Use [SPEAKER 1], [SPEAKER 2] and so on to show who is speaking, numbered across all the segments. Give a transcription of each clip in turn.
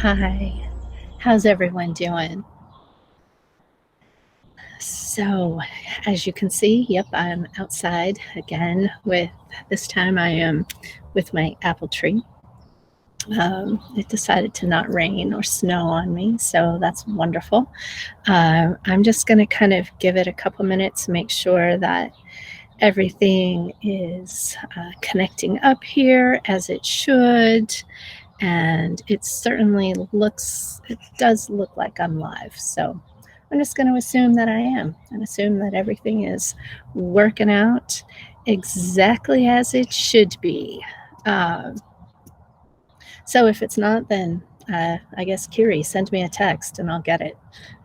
[SPEAKER 1] Hi, how's everyone doing? So, as you can see, yep, I'm outside again with this time I am with my apple tree. It decided to not rain or snow on me, so that's wonderful. I'm just going to kind of give it a couple minutes, make sure that everything is connecting up here as it should. And it does look like I'm live. So I'm just going to assume that I am and assume that everything is working out exactly as it should be. Um, so if it's not, then I guess Kiri, send me a text and I'll get it,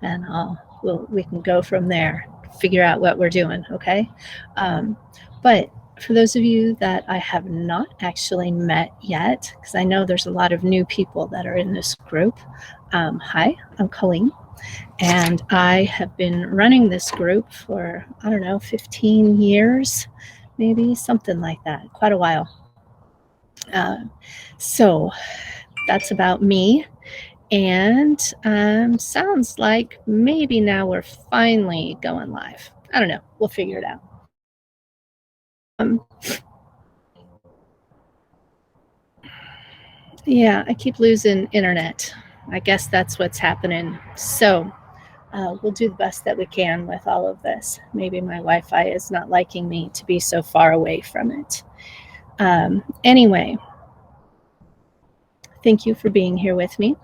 [SPEAKER 1] and we can go from there. Figure out what we're doing, okay? Um, but for those of you that I have not actually met yet, because I know there's a lot of new people that are in this group. Hi, I'm Colleen, and I have been running this group for, I don't know, 15 years, maybe something like that, quite a while. Uh, so that's about me. And sounds like maybe now we're finally going live. I don't know. We'll figure it out. Um, yeah, I keep losing internet. I guess that's what's happening. So we'll do the best that we can with all of this. Maybe my Wi Fi is not liking me to be so far away from it. Anyway, thank you for being here with me.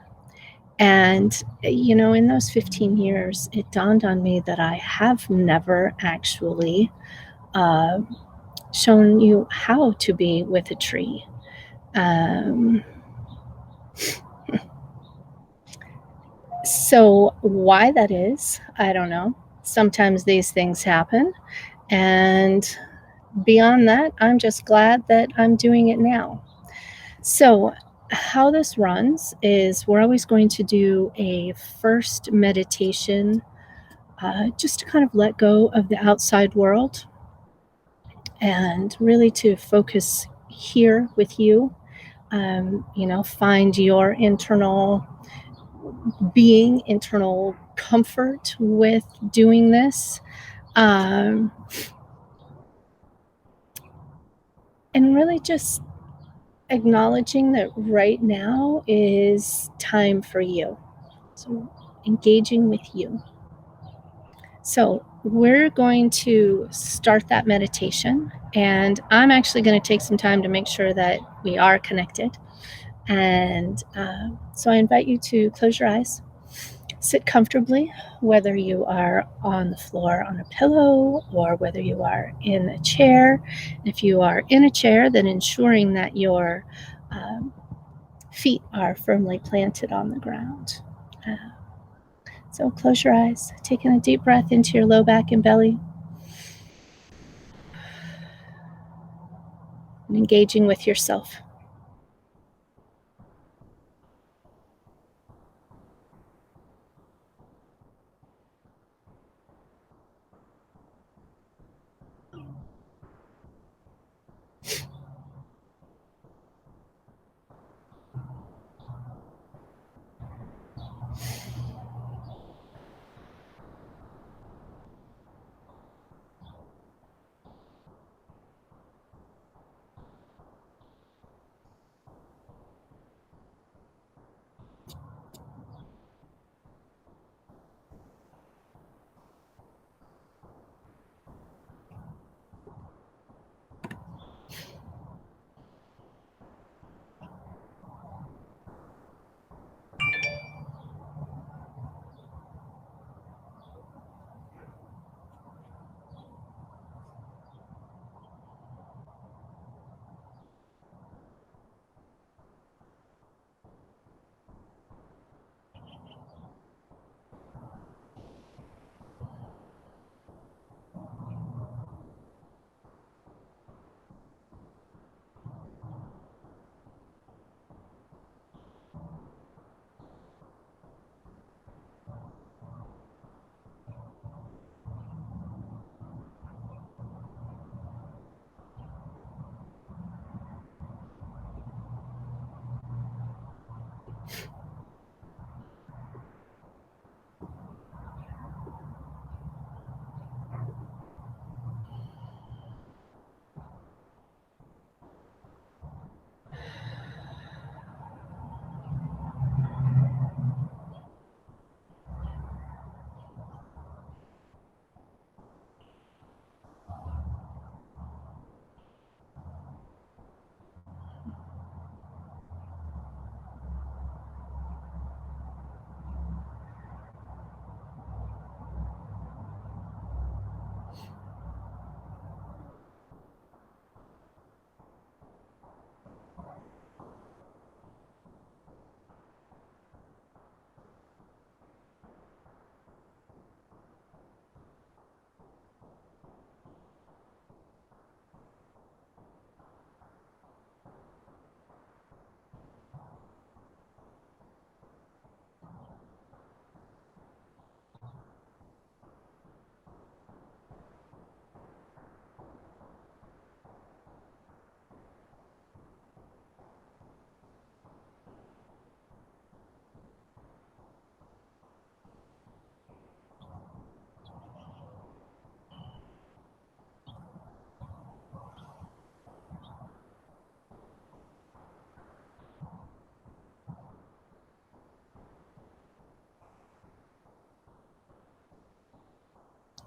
[SPEAKER 1] And, in those 15 years, it dawned on me that I have never actually uh, shown you how to be with a tree. Um, so, why that is, I don't know. Sometimes these things happen. And beyond that, I'm just glad that I'm doing it now. So, how this runs is we're always going to do a first meditation, just to kind of let go of the outside world and really to focus here with you. Find your internal being, internal comfort with doing this. Um, and really just acknowledging that right now is time for you. So, engaging with you. So, we're going to start that meditation, and I'm actually going to take some time to make sure that we are connected. And so, I invite you to close your eyes, sit comfortably, whether you are on the floor on a pillow or whether you are in a chair. If you are in a chair, then ensuring that your um, feet are firmly planted on the ground. Uh, so close your eyes, taking a deep breath into your low back and belly, and engaging with yourself.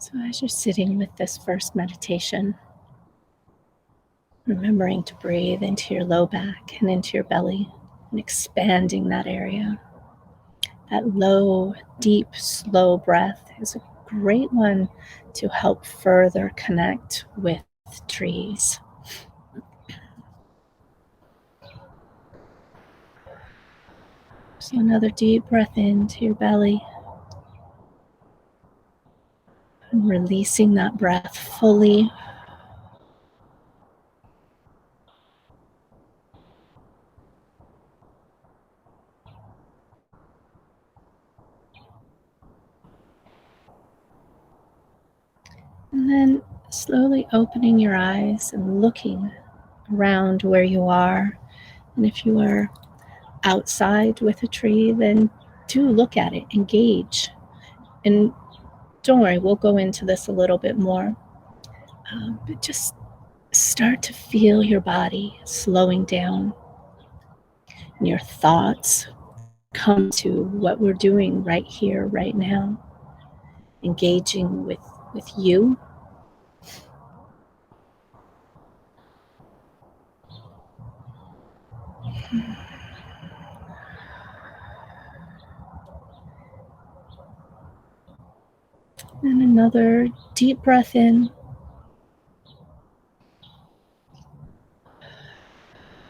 [SPEAKER 1] So, as you're sitting with this first meditation, remembering to breathe into your low back and into your belly and expanding that area. That low, deep, slow breath is a great one to help further connect with trees. So, another deep breath into your belly and releasing that breath fully. And then slowly opening your eyes and looking around where you are. And if you are outside with a tree, then do look at it, engage. And don't worry, we'll go into this a little bit more. But just start to feel your body slowing down and your thoughts come to what we're doing right here, right now, engaging with you. And another deep breath in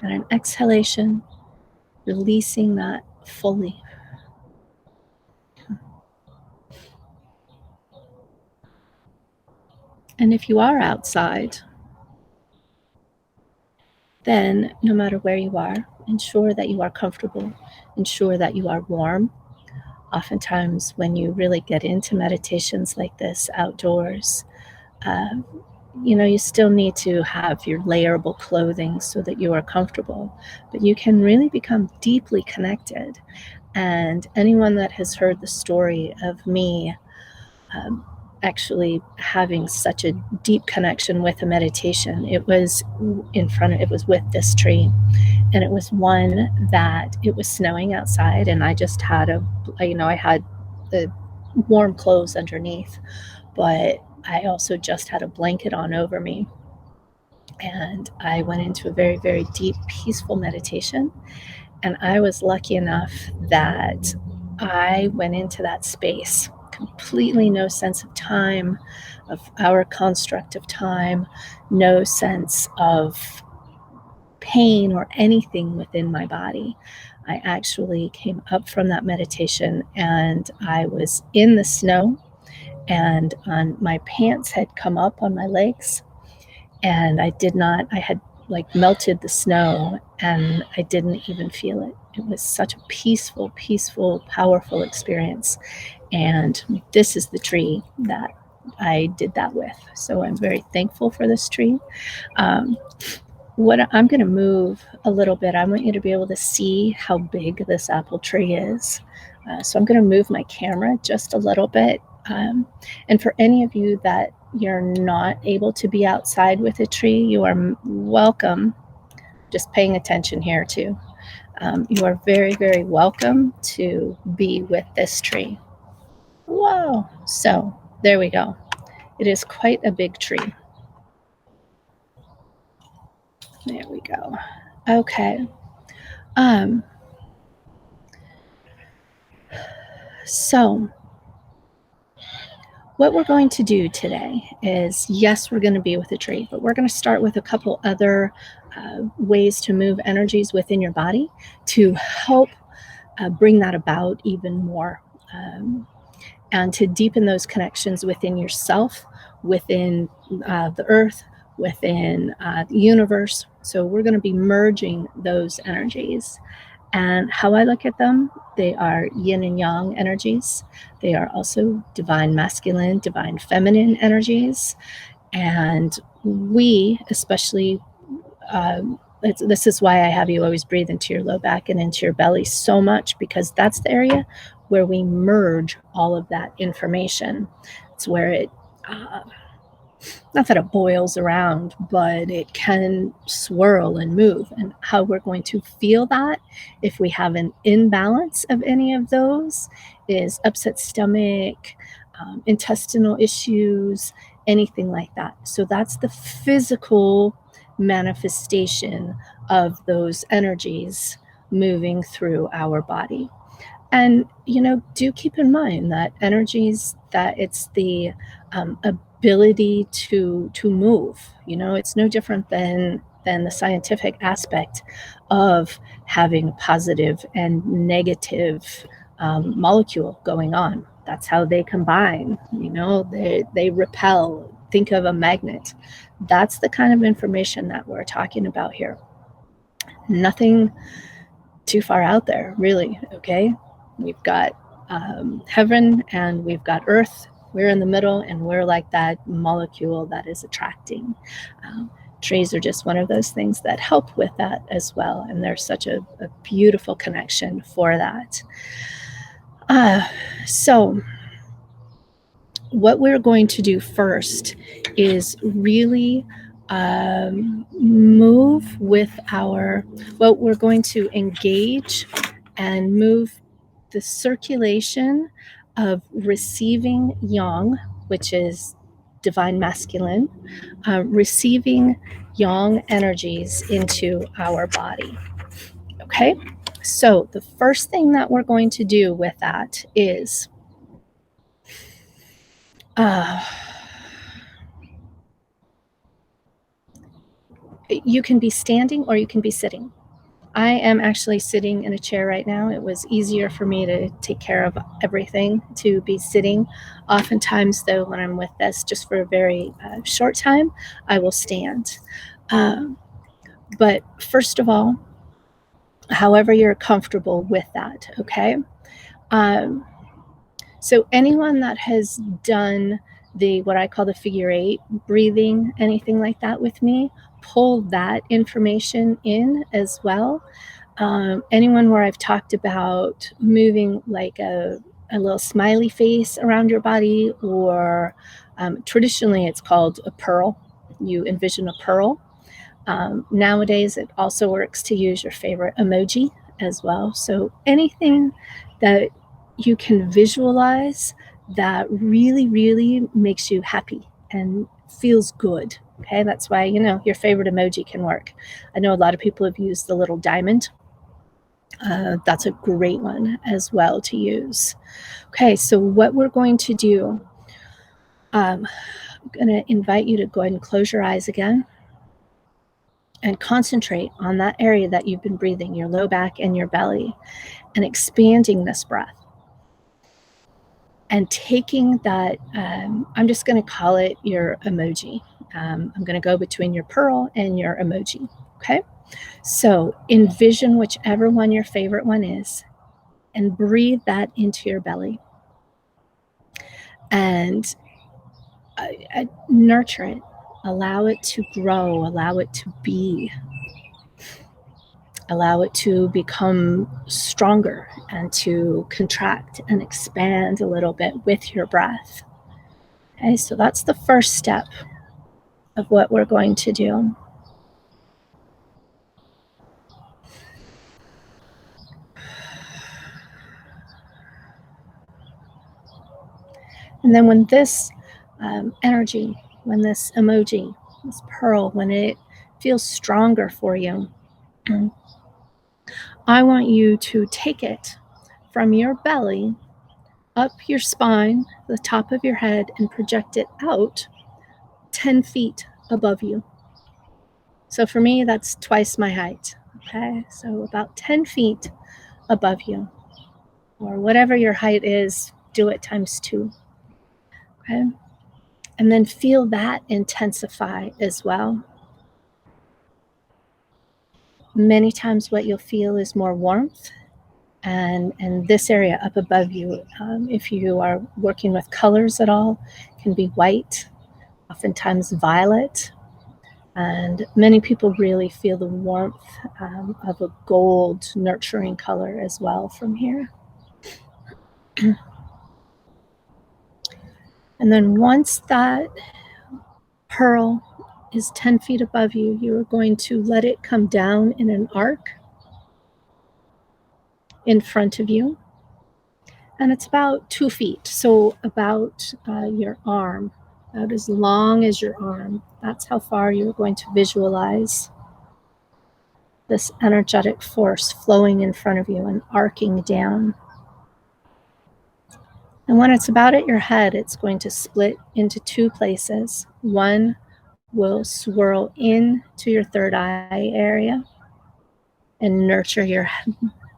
[SPEAKER 1] and an exhalation, releasing that fully. And if you are outside, then no matter where you are, ensure that you are comfortable, ensure that you are warm. Oftentimes, when you really get into meditations like this outdoors, uh, you still need to have your layerable clothing so that you are comfortable, but you can really become deeply connected. And anyone that has heard the story of me um, actually having such a deep connection with a meditation, it was with this tree. And it was one that it was snowing outside, and I just had I had the warm clothes underneath, but I also just had a blanket on over me. And I went into a very, very deep, peaceful meditation. And I was lucky enough that I went into that space completely no sense of time, of our construct of time, no sense of pain or anything within my body. I actually came up from that meditation and I was in the snow, and my pants had come up on my legs, and I had like melted the snow and I didn't even feel it. It was such a peaceful, peaceful, powerful experience. And this is the tree that I did that with. So I'm very thankful for this tree. Um, what I'm going to move a little bit. I want you to be able to see how big this apple tree is. So I'm going to move my camera just a little bit. And for any of you that you're not able to be outside with a tree, you are welcome. Just paying attention here too. You are very, very welcome to be with this tree. Whoa! So there we go. It is quite a big tree. There we go. Okay. Um, so what we're going to do today is, yes, we're going to be with a tree, but we're going to start with a couple other ways to move energies within your body to help bring that about even more, and to deepen those connections within yourself, within the earth, within the universe. So we're going to be merging those energies. And how I look at them, they are yin and yang energies. They are also divine masculine, divine feminine energies. And we, especially, this is why I have you always breathe into your low back and into your belly so much, because that's the area where we merge all of that information. It's where it, uh, not that it boils around, but it can swirl and move. And how we're going to feel that if we have an imbalance of any of those is upset stomach, intestinal issues, anything like that. So that's the physical manifestation of those energies moving through our body. And, do keep in mind that energies, that it's the ability to move. It's no different than the scientific aspect of having a positive and negative molecule going on. That's how they combine. They repel. Think of a magnet. That's the kind of information that we're talking about here. Nothing too far out there, really. Okay, we've got heaven and we've got earth. We're in the middle, and we're like that molecule that is attracting. Trees are just one of those things that help with that as well, and there's such a beautiful connection for that. So what we're going to do first is really move with we're going to engage and move the circulation of receiving yang, which is divine masculine, receiving yang energies into our body. Okay, so the first thing that we're going to do with that is you can be standing or you can be sitting. I am actually sitting in a chair right now. It was easier for me to take care of everything to be sitting. Oftentimes, though, when I'm with this, just for a very short time, I will stand. But first of all, however you're comfortable with that, okay? So anyone that has done what I call the figure 8 breathing, anything like that with me, pull that information in as well. Anyone where I've talked about moving like a little smiley face around your body, or traditionally it's called a pearl. You envision a pearl. Nowadays it also works to use your favorite emoji as well. So anything that you can visualize that really, really makes you happy and feels good. Okay, that's why, your favorite emoji can work. I know a lot of people have used the little diamond. That's a great one as well to use. Okay, so what we're going to do, I'm going to invite you to go ahead and close your eyes again and concentrate on that area that you've been breathing, your low back and your belly, and expanding this breath. And taking that, I'm just going to call it your emoji. I'm going to go between your pearl and your emoji. Okay, so envision whichever one your favorite one is, and breathe that into your belly. And nurture it. Allow it to grow. Allow it to be. Allow it to become stronger and to contract and expand a little bit with your breath. Okay, so that's the first step of what we're going to do. And then when this energy, when this emoji, this pearl, when it feels stronger for you, I want you to take it from your belly up your spine, the top of your head, and project it out 10 feet above you. So for me, that's twice my height. Okay, so about 10 feet above you, or whatever your height is, do it times 2. Okay, and then feel that intensify as well. Many times what you'll feel is more warmth, and this area up above you, if you are working with colors at all, can be white, oftentimes violet, and many people really feel the warmth of a gold nurturing color as well from here. And then once that pearl is 10 feet above you, you are going to let it come down in an arc in front of you. and it's about 2 feet, so about your arm, about as long as your arm. That's how far you're going to visualize this energetic force flowing in front of you and arcing down. And when it's about at your head, it's going to split into 2 places. One will swirl into your third eye area and nurture your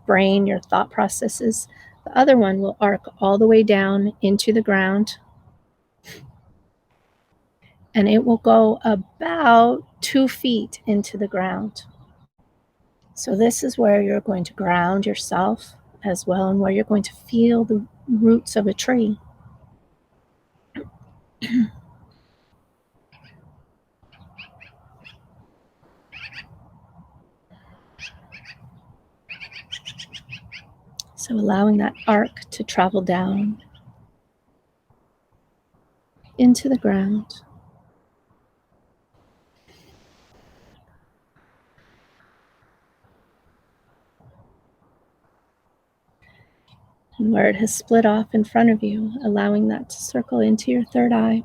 [SPEAKER 1] brain, your thought processes. The other one will arc all the way down into the ground, and it will go about 2 feet into the ground. So this is where you're going to ground yourself as well, and where you're going to feel the roots of a tree. So allowing that arc to travel down into the ground. And where it has split off in front of you, allowing that to circle into your third eye.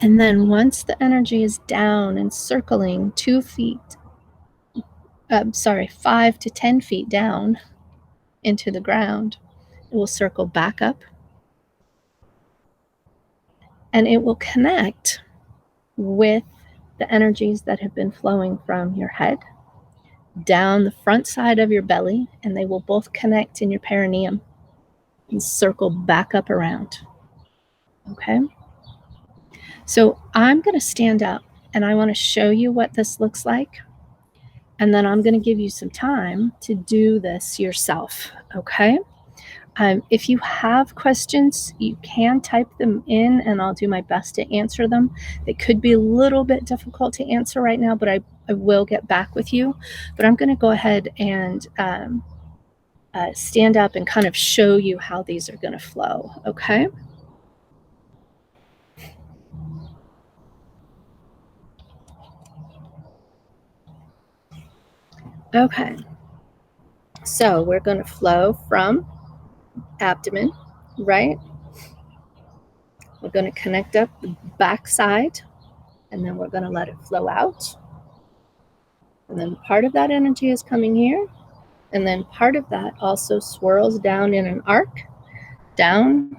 [SPEAKER 1] And then once the energy is down and circling 2 feet, 5 to 10 feet down into the ground, it will circle back up and it will connect with the energies that have been flowing from your head down the front side of your belly, and they will both connect in your perineum and circle back up around. Okay? So I'm going to stand up and I want to show you what this looks like. And then I'm going to give you some time to do this yourself. Okay? If you have questions, you can type them in and I'll do my best to answer them. They could be a little bit difficult to answer right now, but I will get back with you. But I'm going to go ahead and stand up and kind of show you how these are going to flow. Okay? Okay. So we're going to flow from abdomen, right? We're going to connect up the back side, and then we're going to let it flow out. And then part of that energy is coming here, and then part of that also swirls down in an arc down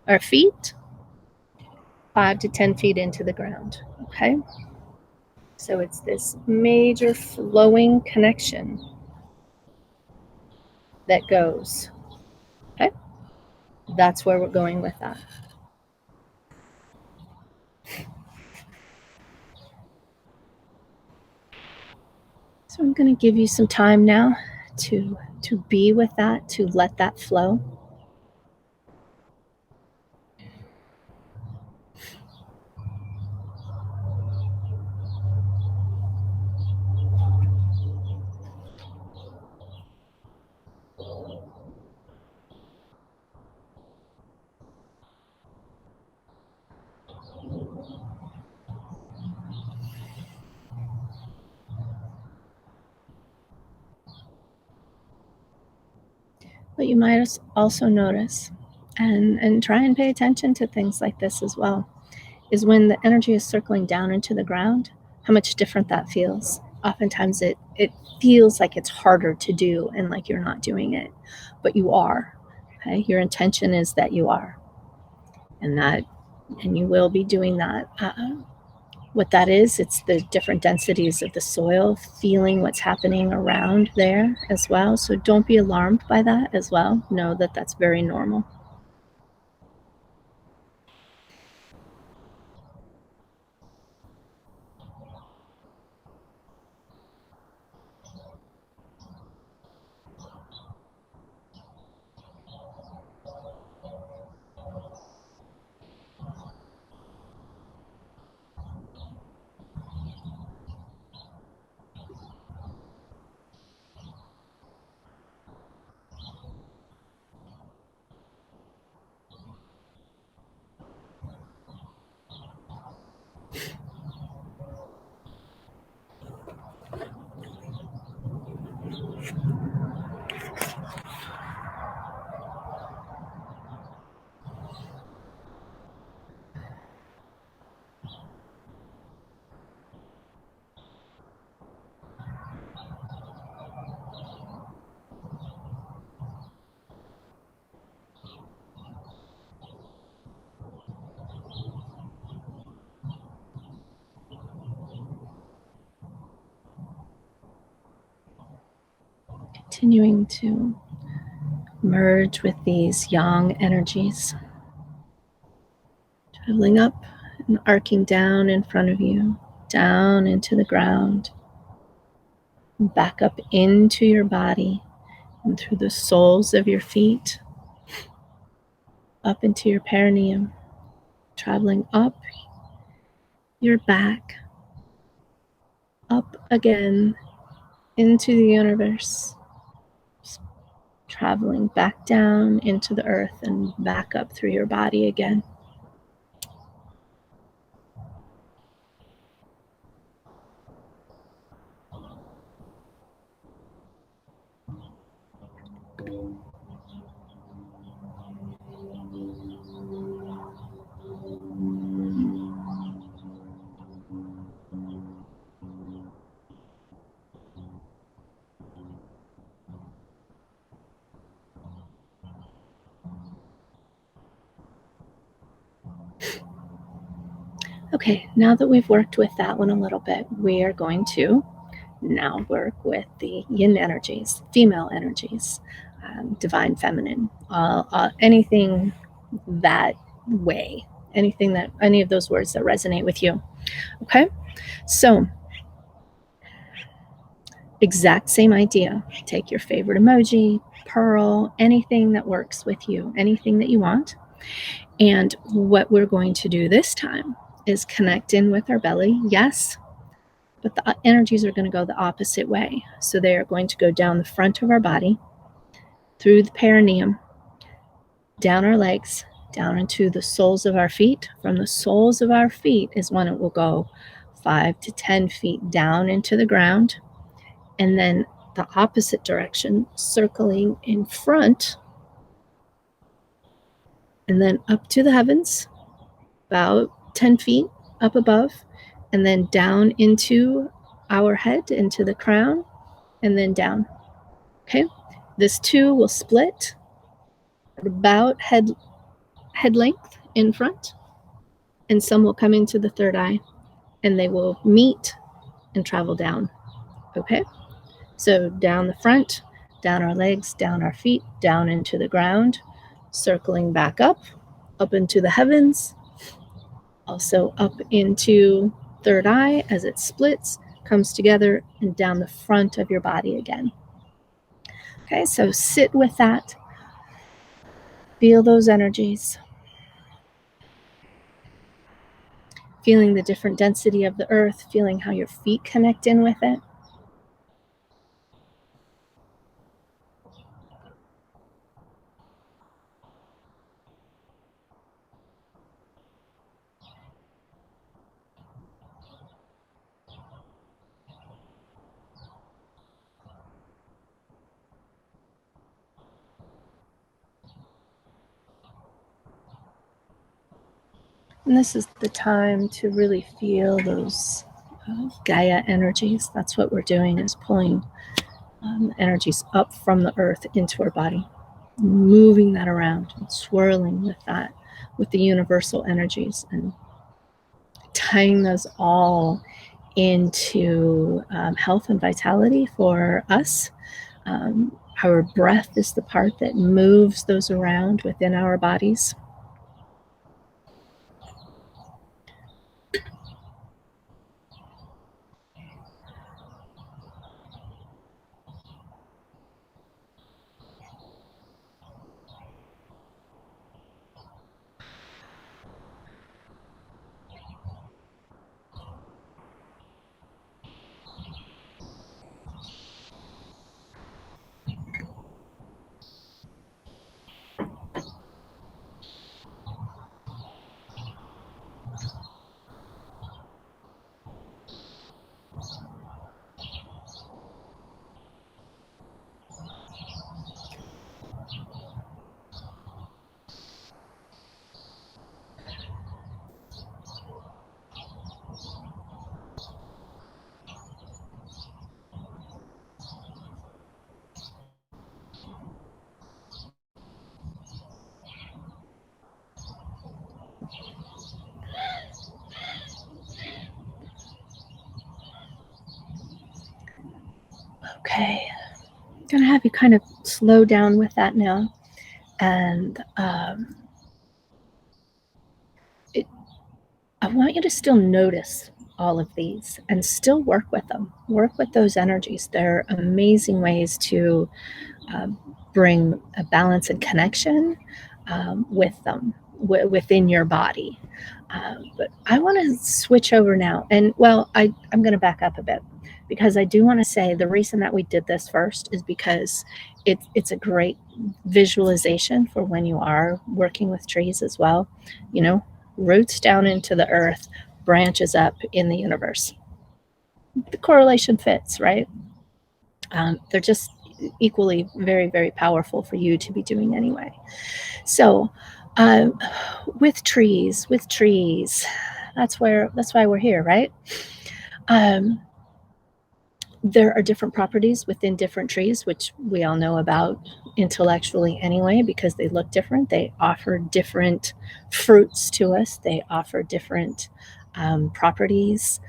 [SPEAKER 1] our feet, 5 to 10 feet into the ground. Okay? So it's this major flowing connection that goes. Okay? That's where we're going with that. So I'm going to give you some time now to be with that, to let that flow. But you might also notice, and try and pay attention to things like this as well, is when the energy is circling down into the ground, how much different that feels. Oftentimes it feels like it's harder to do and like you're not doing it, but you are. Okay? Your intention is that you are. And you will be doing that. What that is, it's the different densities of the soil, feeling what's happening around there as well. So don't be alarmed by that as well. Know that that's very normal. continuing to merge with these yang energies, traveling up and arcing down in front of you, down into the ground, back up into your body and through the soles of your feet, up into your perineum, traveling up your back, up again into the universe, traveling back down into the earth and back up through your body again. Okay, now that we've worked with that one a little bit, we are going to now work with the yin energies, female energies, divine feminine, anything that way, any of those words that resonate with you. Okay, so exact same idea. Take your favorite emoji, pearl, anything that works with you, anything that you want. And what we're going to do this time is connect in with our belly, yes, but the energies are going to go the opposite way. So they are going to go down the front of our body, through the perineum, down our legs, down into the soles of our feet. From the soles of our feet is when it will go 5 to 10 feet down into the ground. And then the opposite direction, circling in front, and then up to the heavens, about 10 feet up above, and then down into our head, into the crown, and then down. Okay, this two will split at about head length in front, and some will come into the third eye, and they will meet and travel down. Okay, so down the front, down our legs, down our feet, down into the ground, circling back up into the heavens, also up into third eye as it splits, comes together, and down the front of your body again. Okay, so sit with that. Feel those energies. Feeling the different density of the earth, feeling how your feet connect in with it. And this is the time to really feel those Gaia energies. That's what we're doing, is pulling energies up from the earth into our body, moving that around and swirling with that, with the universal energies, and tying those all into health and vitality for us. Our breath is the part that moves those around within our bodies. Okay, going to have you kind of slow down with that now. And I want you to still notice all of these and still work with them. Work with those energies. They're amazing ways to bring a balance and connection with them within your body. But I want to switch over now. And well, I'm going to back up a bit, because I do want to say the reason that we did this first is because it's a great visualization for when you are working with trees as well. You know, roots down into the earth, branches up in the universe. The correlation fits, right? They're just equally very, very powerful for you to be doing anyway. So with trees, that's why we're here, right? There are different properties within different trees, which we all know about intellectually anyway, because they look different. They offer different fruits to us. They offer different properties,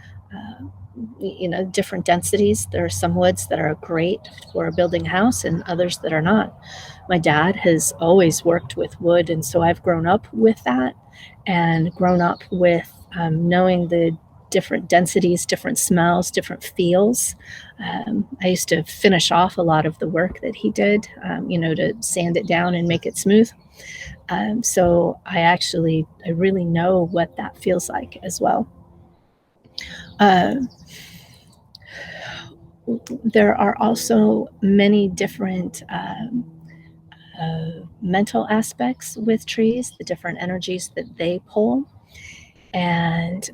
[SPEAKER 1] different densities. There are some woods that are great for building a house and others that are not. My dad has always worked with wood, and so I've grown up with that and grown up with knowing the different densities, different smells, different feels. I used to finish off a lot of the work that he did, to sand it down and make it smooth. So I really know what that feels like as well. There are also many different mental aspects with trees, the different energies that they pull. And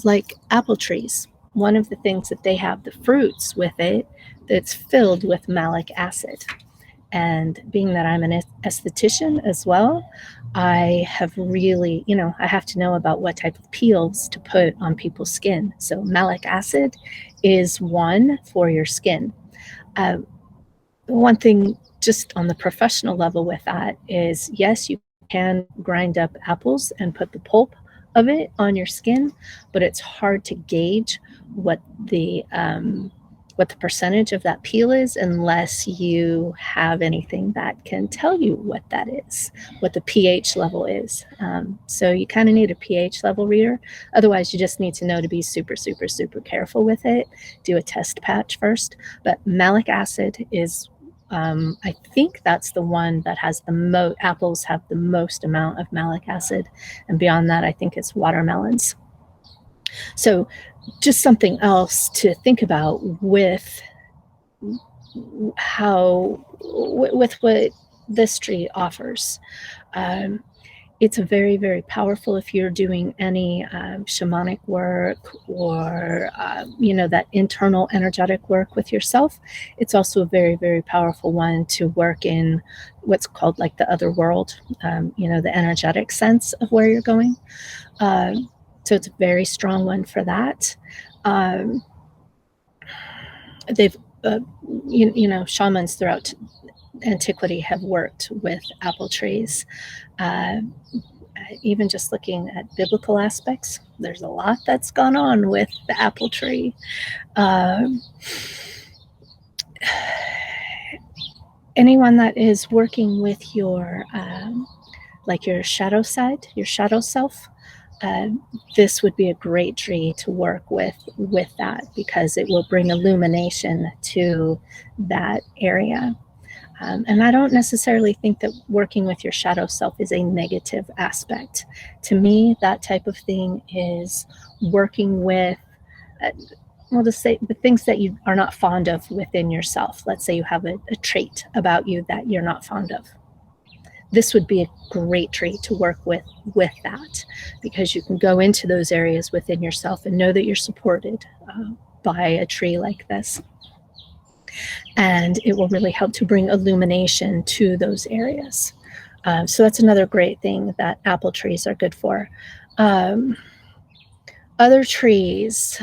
[SPEAKER 1] like apple trees, one of the things that they have, the fruits with it, that's filled with malic acid. And being that I'm an esthetician as well, I have really, I have to know about what type of peels to put on people's skin. So malic acid is one for your skin. One thing just on the professional level with that is, yes, you can grind up apples and put the pulp of it on your skin, but it's hard to gauge what the percentage of that peel is unless you have anything that can tell you what that is, what the pH level is. So you kind of need a pH level reader. Otherwise, you just need to know to be super, super, super careful with it. Do a test patch first. But malic acid is, I think that's the one that has the most, apples have the most amount of malic acid. And beyond that, I think it's watermelons. So just something else to think about with what this tree offers. It's a very, very powerful if you're doing any shamanic work or, that internal energetic work with yourself. It's also a very, very powerful one to work in what's called like the other world, the energetic sense of where you're going. So it's a very strong one for that. They've, shamans throughout antiquity have worked with apple trees. Even just looking at biblical aspects, there's a lot that's gone on with the apple tree. Anyone that is working with your your shadow side, your shadow self, this would be a great tree to work with that, because it will bring illumination to that area. And I don't necessarily think that working with your shadow self is a negative aspect. To me, that type of thing is working with, we'll just say, the things that you are not fond of within yourself. Let's say you have a trait about you that you're not fond of. This would be a great tree to work with that, because you can go into those areas within yourself and know that you're supported by a tree like this. And it will really help to bring illumination to those areas. So that's another great thing that apple trees are good for. Other trees,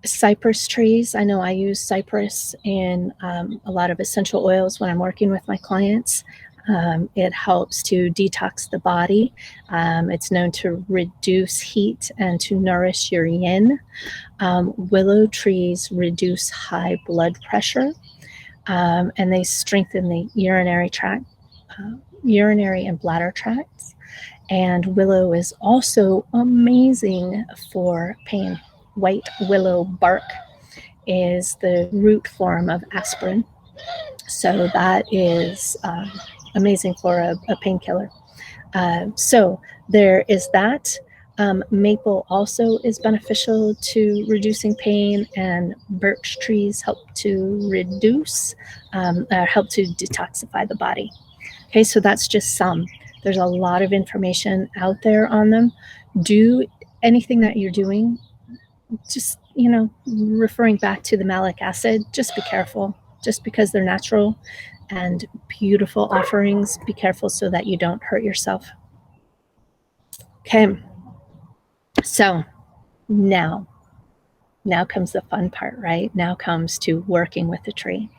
[SPEAKER 1] cypress trees. I know I use cypress in a lot of essential oils when I'm working with my clients. It helps to detox the body. It's known to reduce heat and to nourish your yin. Willow trees reduce high blood pressure, and they strengthen the urinary and bladder tracts. And willow is also amazing for pain. White willow bark is the root form of aspirin. So that is amazing for a painkiller. So there is that. Maple also is beneficial to reducing pain, and birch trees help to help to detoxify the body. Okay, so that's just some. There's a lot of information out there on them. Do anything that you're doing, just, referring back to the malic acid, just be careful. Just because they're natural and beautiful offerings, be careful so that you don't hurt yourself. Okay, so now comes the fun part, right? Now comes to working with the tree.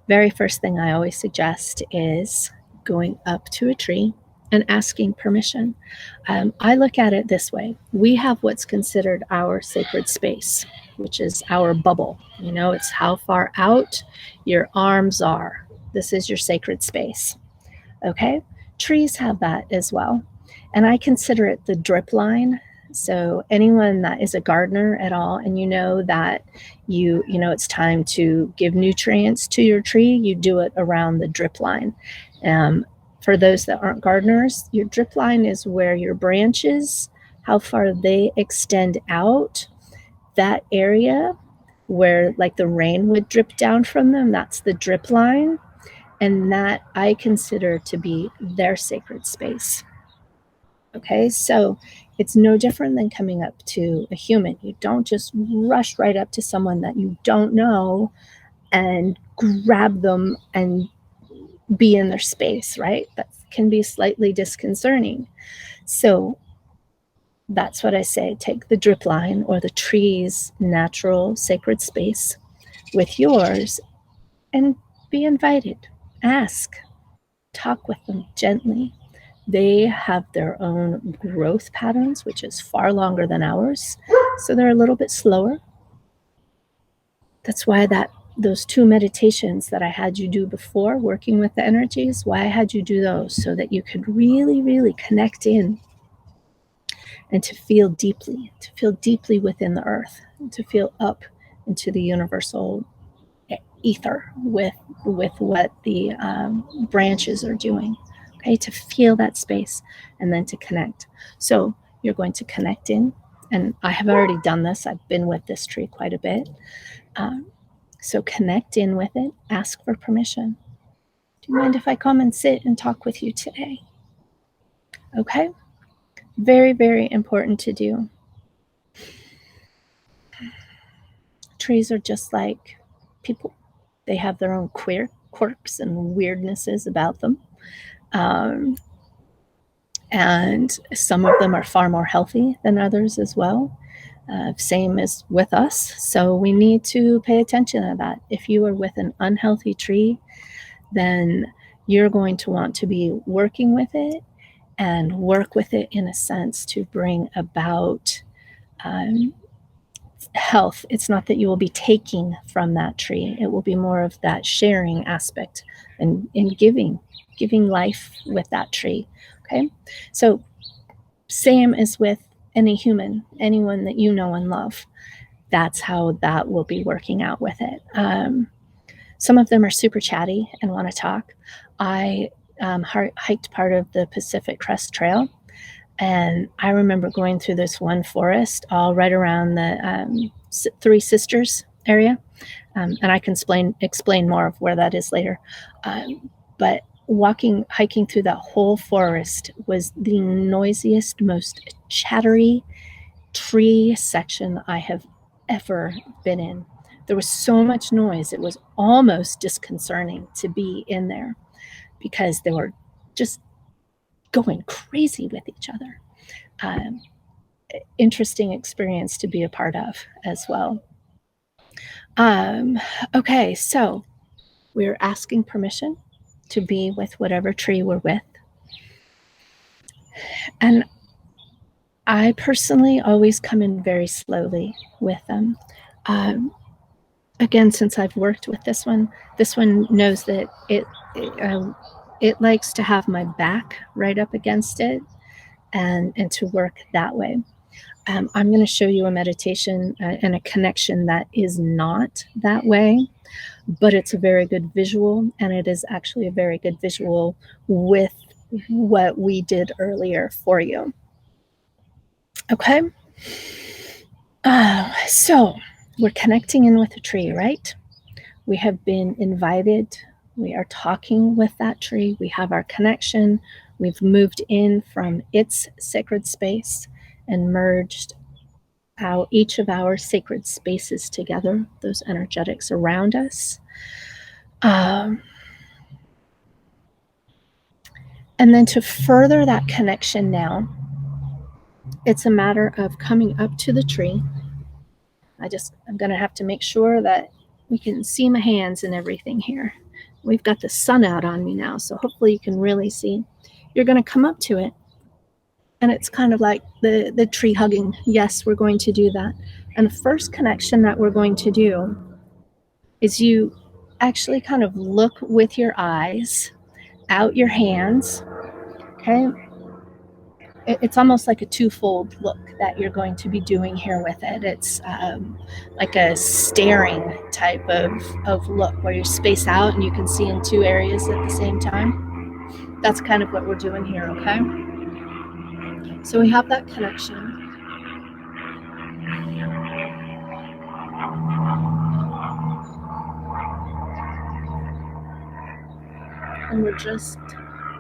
[SPEAKER 1] Very first thing I always suggest is going up to a tree and asking permission. I look at it this way. We have what's considered our sacred space, which is our bubble. It's how far out your arms are. This is your sacred space. Okay? Trees have that as well. And I consider it the drip line. So anyone that is a gardener at all, and that it's time to give nutrients to your tree, you do it around the drip line. For those that aren't gardeners, your drip line is where your branches, how far they extend out, that area where like the rain would drip down from them, that's the drip line. And that I consider to be their sacred space. Okay, so it's no different than coming up to a human. You don't just rush right up to someone that you don't know and grab them and be in their space, right? That can be slightly disconcerting. So that's what I say. Take the drip line or the tree's natural sacred space with yours and be invited. Ask. Talk with them gently. They have their own growth patterns, which is far longer than ours. So they're a little bit slower. That's why those 2 meditations that I had you do before, working with the energies, why I had you do those, so that you could really, really connect in and to feel deeply within the earth, and to feel up into the universal ether with what the branches are doing. Okay, to feel that space and then to connect. So you're going to connect in, and I have already done this. I've been with this tree quite a bit. So connect in with it. Ask for permission. Do you mind if I come and sit and talk with you today? Okay. Very, very important to do. Trees are just like people. They have their own quirks and weirdnesses about them. And some of them are far more healthy than others as well. Same as with us. So we need to pay attention to that. If you are with an unhealthy tree, then you're going to want to be working with it and work with it in a sense to bring about health. It's not that you will be taking from that tree. It will be more of that sharing aspect and giving life with that tree. Okay. So same as with any human, anyone that you know and love. That's how that will be working out with it. Some of them are super chatty and want to talk. I hiked part of the Pacific Crest Trail, and I remember going through this one forest all right around the Three Sisters area, and I can explain more of where that is later. But hiking through that whole forest was the noisiest, most chattery tree section I have ever been in. There was so much noise, it was almost disconcerting to be in there because they were just going crazy with each other. Interesting experience to be a part of as well. Okay, so we're asking permission to be with whatever tree we're with. And I personally always come in very slowly with them. Again, since I've worked with this one knows that it likes to have my back right up against it and to work that way. I'm going to show you a meditation and a connection that is not that way, but it's a very good visual, and it is actually a very good visual with what we did earlier for you. Okay? So we're connecting in with a tree, right? We have been invited. We are talking with that tree. We have our connection. We've moved in from its sacred space and merged each of our sacred spaces together, those energetics around us. And then to further that connection now, it's a matter of coming up to the tree. I'm going to have to make sure that we can see my hands and everything here. We've got the sun out on me now, so hopefully you can really see. You're going to come up to it, and it's kind of like the tree hugging. Yes, we're going to do that. And the first connection that we're going to do is you actually kind of look with your eyes out your hands, okay? It's almost like a twofold look that you're going to be doing here with it. It's like a staring type of look where you space out and you can see in two areas at the same time. That's kind of what we're doing here, okay? So we have that connection. And we're just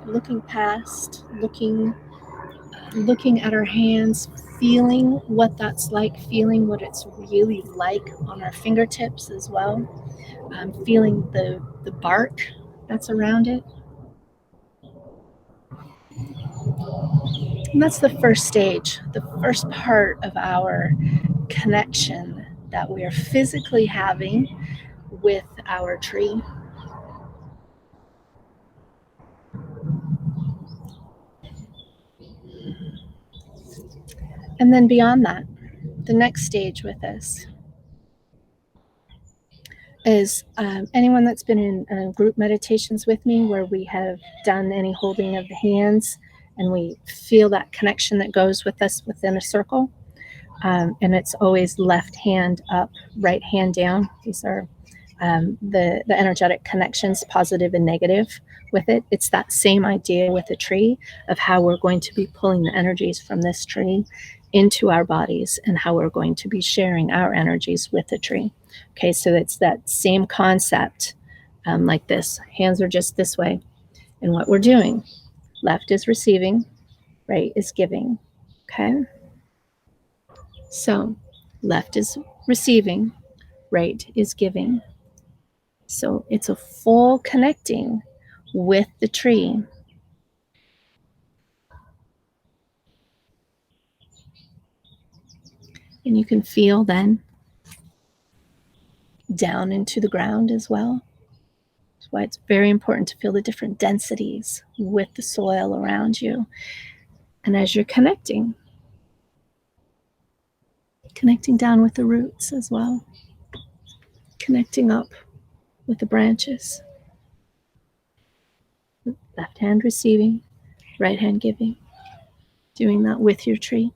[SPEAKER 1] looking past, looking at our hands, feeling what that's like, feeling what it's really like on our fingertips as well, feeling the bark that's around it. And that's the first stage, the first part of our connection that we are physically having with our tree. And then beyond that, the next stage with this is anyone that's been in group meditations with me where we have done any holding of the hands and we feel that connection that goes with us within a circle. And it's always left hand up, right hand down. These are the energetic connections, positive and negative with it. It's that same idea with a tree of how we're going to be pulling the energies from this tree into our bodies and how we're going to be sharing our energies with the tree. Okay, so it's that same concept like this. Hands are just this way. And what we're doing, left is receiving, right is giving. Okay, so left is receiving, right is giving. So it's a full connecting with the tree. And you can feel then down into the ground as well. That's why it's very important to feel the different densities with the soil around you. And as you're connecting down with the roots as well, connecting up with the branches. Left hand receiving, right hand giving, doing that with your tree.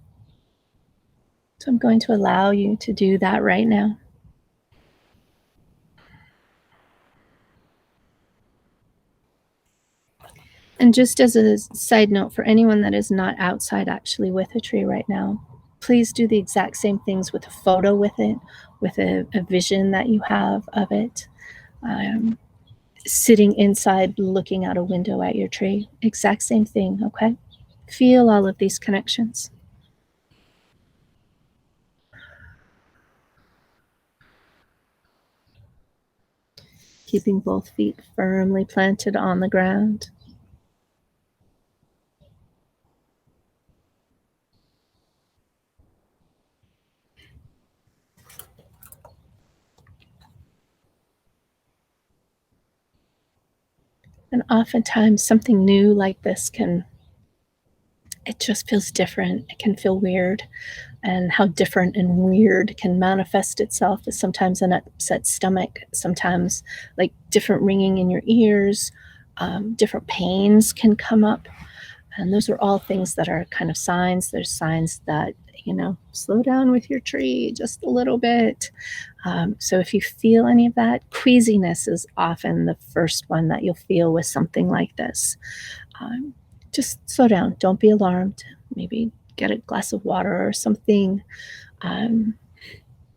[SPEAKER 1] So I'm going to allow you to do that right now. And just as a side note, for anyone that is not outside actually with a tree right now, please do the exact same things with a photo with it, with a vision that you have of it. Sitting inside, looking out a window at your tree, exact same thing, okay? Feel all of these connections. Keeping both feet firmly planted on the ground. And oftentimes something new like this it just feels different. It can feel weird, and how different and weird can manifest itself is sometimes an upset stomach, sometimes like different ringing in your ears, different pains can come up. And those are all things that are kind of signs. There's signs that, slow down with your tree just a little bit. So if you feel any of that, queasiness is often the first one that you'll feel with something like this. Um, just slow down. Don't be alarmed. Maybe get a glass of water or something. Um,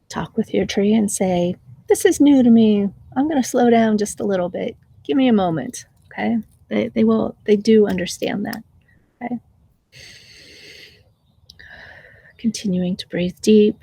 [SPEAKER 1] Talk with your tree and say, "This is new to me. I'm going to slow down just a little bit. Give me a moment." Okay. They do understand that. Okay. Continuing to breathe deep.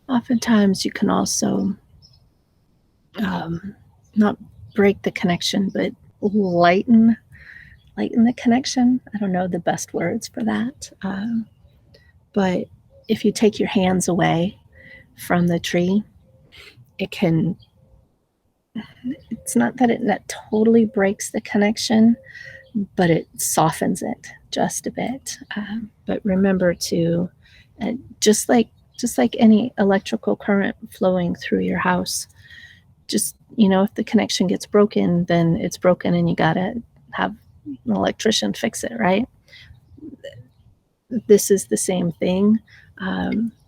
[SPEAKER 1] Oftentimes, you can also um, not break the connection, but lighten lighten the connection. I don't know the best words for that, but if you take your hands away from the tree, it can. It's not that it totally breaks the connection, but it softens it just a bit. But remember to, uh, just like just like any electrical current flowing through your house, just if the connection gets broken, then it's broken, and you gotta have an electrician fix it, right? This is the same thing.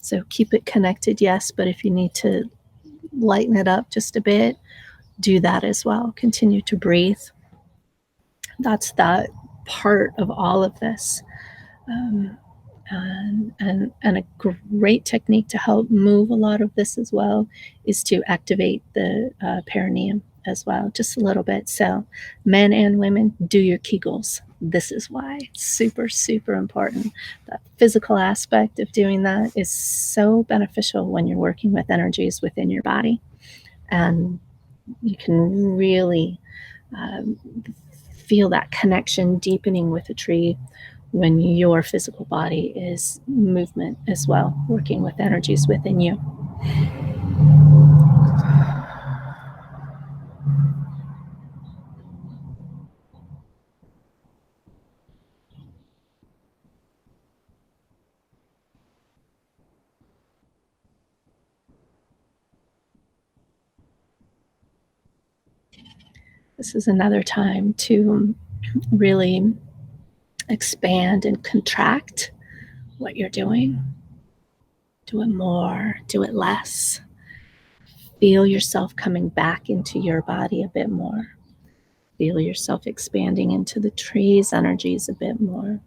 [SPEAKER 1] So keep it connected, yes, but if you need to lighten it up just a bit, do that as well. Continue to breathe. That's that part of all of this. Um, and a great technique to help move a lot of this as well is to activate the perineum as well, just a little bit. So, men and women, do your Kegels. This is why it's super, super important. The physical aspect of doing that is so beneficial when you're working with energies within your body. And you can really um, feel that connection deepening with a tree when your physical body is movement as well, working with energies within you. This is another time to really expand and contract what you're doing. Do it more, do it less. Feel yourself coming back into your body a bit more. Feel yourself expanding into the tree's energies a bit more.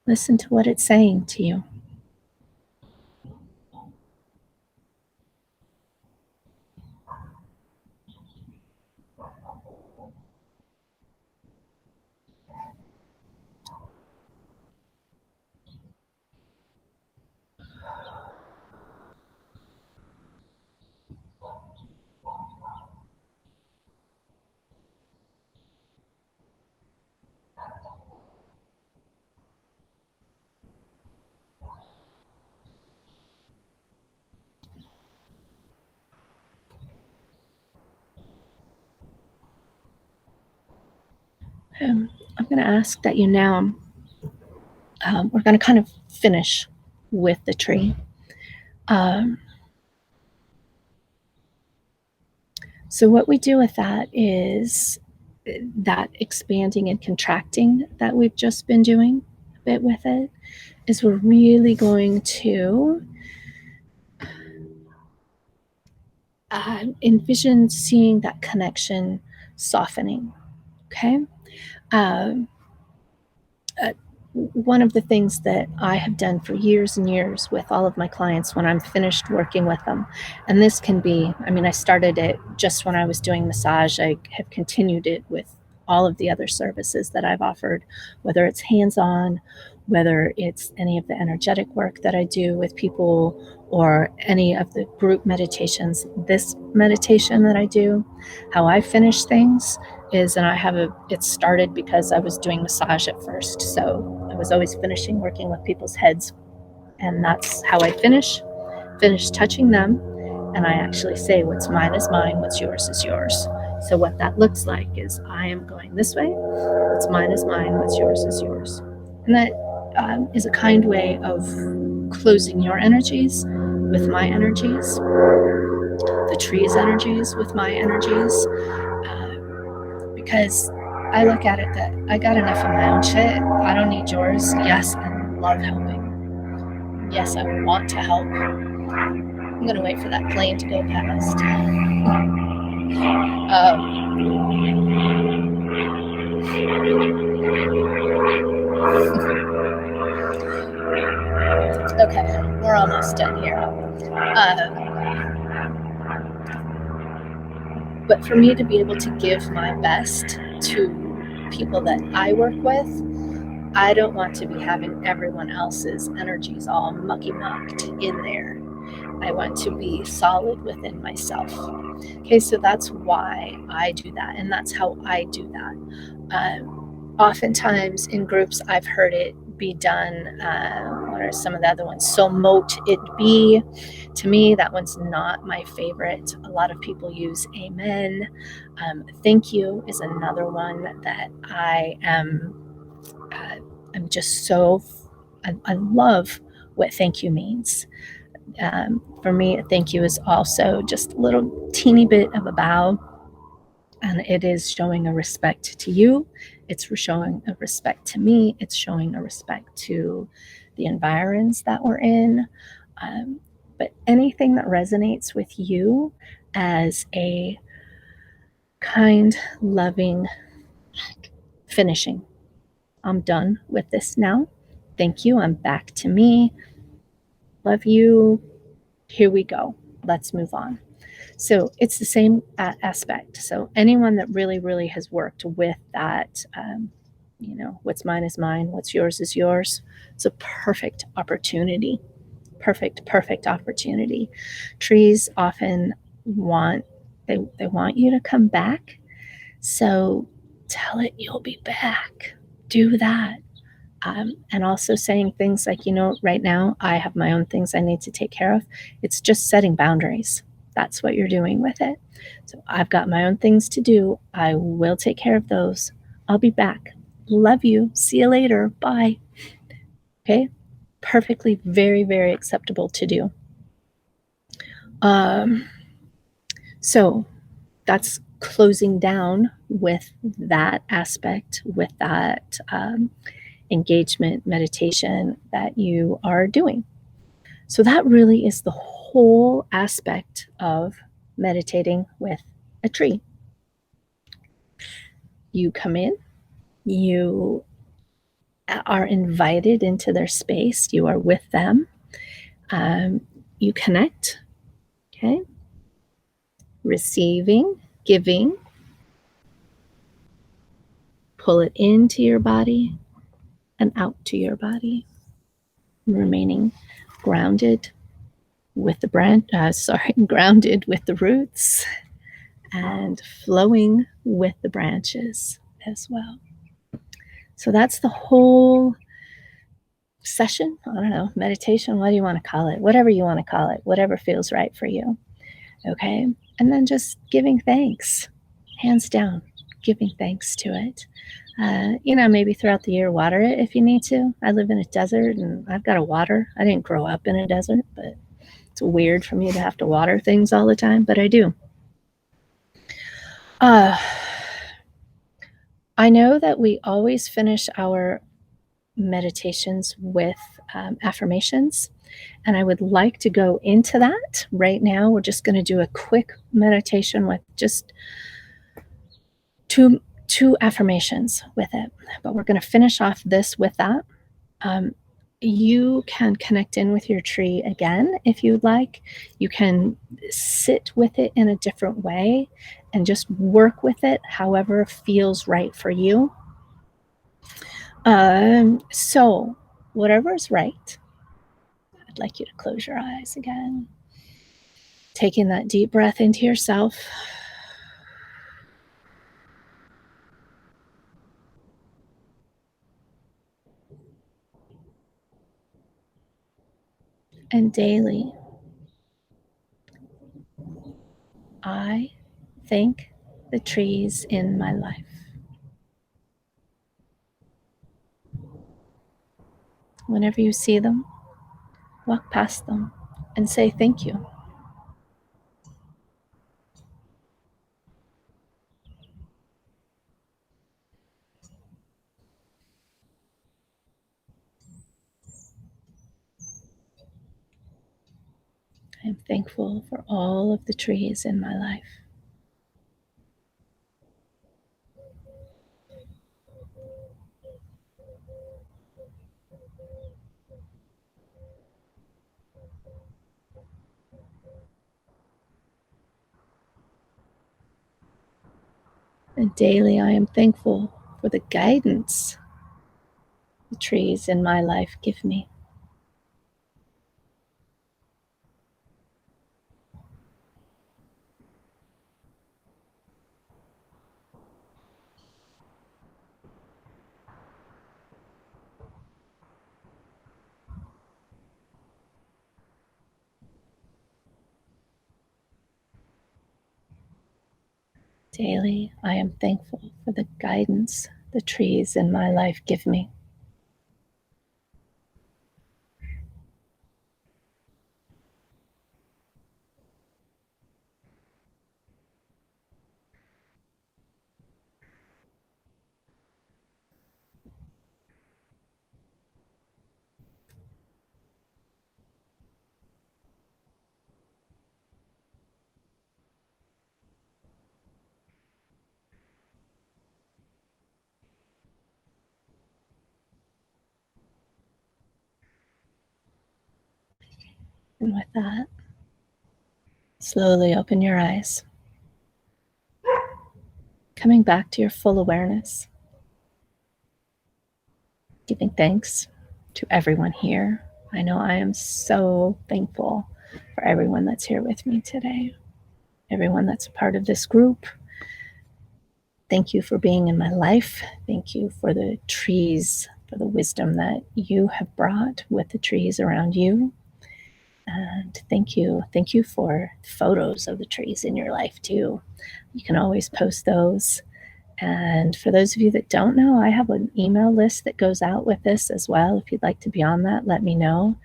[SPEAKER 1] Listen to what it's saying to you. I'm going to ask that you now, we're going to kind of finish with the tree. Um, so, what we do with that is that expanding and contracting that we've just been doing a bit with it, is we're really going to envision seeing that connection softening. Okay. Um, one of the things that I have done for years and years with all of my clients when I'm finished working with them, and this can be, I mean, I started it just when I was doing massage. I have continued it with all of the other services that I've offered, whether it's hands-on, whether it's any of the energetic work that I do with people, or any of the group meditations. This meditation that I do, how I finish things is, and it started because I was doing massage at first. So I was always finishing working with people's heads. And that's how I finish touching them. And I actually say, what's mine is mine, what's yours is yours. So what that looks like is I am going this way, what's mine is mine, what's yours is yours. And that is a kind way of closing your energies with my energies, the tree's energies with my energies. Because I look at it that I got enough of my own shit. I don't need yours. Yes, I love helping. Yes, I want to help. I'm going to wait for that plane to go past. Okay, we're almost done here. But for me to be able to give my best to people that I work with, I don't want to be having everyone else's energies all mucky mucked in there. I want to be solid within myself. Okay, so that's why I do that, and that's how I do that. Oftentimes in groups, I've heard it be done. What are some of the other ones? So mote it be. To me, that one's not my favorite. A lot of people use amen. Thank you is another one that I am. I'm just so. I love what thank you means. For me, a thank you is also just a little teeny bit of a bow, and it is showing a respect to you. It's showing a respect to me. It's showing a respect to the environs that we're in. But anything that resonates with you as a kind, loving finishing. I'm done with this now. Thank you. I'm back to me. Love you. Here we go. Let's move on. So it's the same aspect. So anyone that really, really has worked with that, what's mine is mine, what's yours is yours, it's a perfect opportunity. Perfect opportunity. Trees often they want you to come back. So tell it you'll be back. Do that. And also saying things like, right now I have my own things I need to take care of. It's just setting boundaries. That's what you're doing with it. So I've got my own things to do. I will take care of those. I'll be back. Love you. See you later. Bye. Okay. Perfectly, very, very acceptable to do. So that's closing down with that aspect, with that engagement meditation that you are doing. So that really is the whole aspect of meditating with a tree. You come in, you are invited into their space, you are with them, you connect, okay? Receiving, giving, pull it into your body and out to your body, remaining grounded with the grounded with the roots and flowing with the branches as well. So that's the whole session. I don't know, meditation, what do you want to call it? Whatever you want to call it, whatever feels right for you. Okay. And then just giving thanks, hands down, giving thanks to it. Maybe throughout the year, water it if you need to. I live in a desert and I've got to water. I didn't grow up in a desert, but it's weird for me to have to water things all the time, but I do. I know that we always finish our meditations with affirmations, and I would like to go into that right now. We're just going to do a quick meditation with just two affirmations with it, but we're going to finish off this with that. Um, you can connect in with your tree again if you'd like. You can sit with it in a different way and just work with it however feels right for you. So, whatever is right, I'd like you to close your eyes again. Taking that deep breath into yourself. And daily, I thank the trees in my life. Whenever you see them, walk past them and say thank you. I am thankful for all of the trees in my life. And daily, I am thankful for the guidance the trees in my life give me. Daily, I am thankful for the guidance the trees in my life give me. And with that, slowly open your eyes, coming back to your full awareness, giving thanks to everyone here. I know I am so thankful for everyone that's here with me today, everyone that's a part of this group. Thank you for being in my life. Thank you for the trees, for the wisdom that you have brought with the trees around you. And thank you. Thank you for photos of the trees in your life too. You can always post those. And for those of you that don't know, I have an email list that goes out with this as well. If you'd like to be on that, let me know.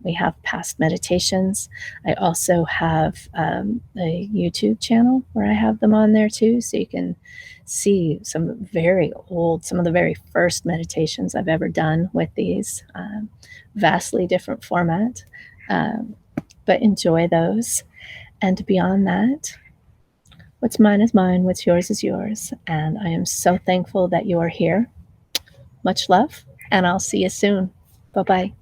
[SPEAKER 1] We have past meditations. I also have a YouTube channel where I have them on there too, so you can see some of the very first meditations I've ever done with these. Vastly different format, but enjoy those. And beyond that, what's mine is mine, what's yours is yours. And I am so thankful that you are here. Much love, and I'll see you soon. Bye bye.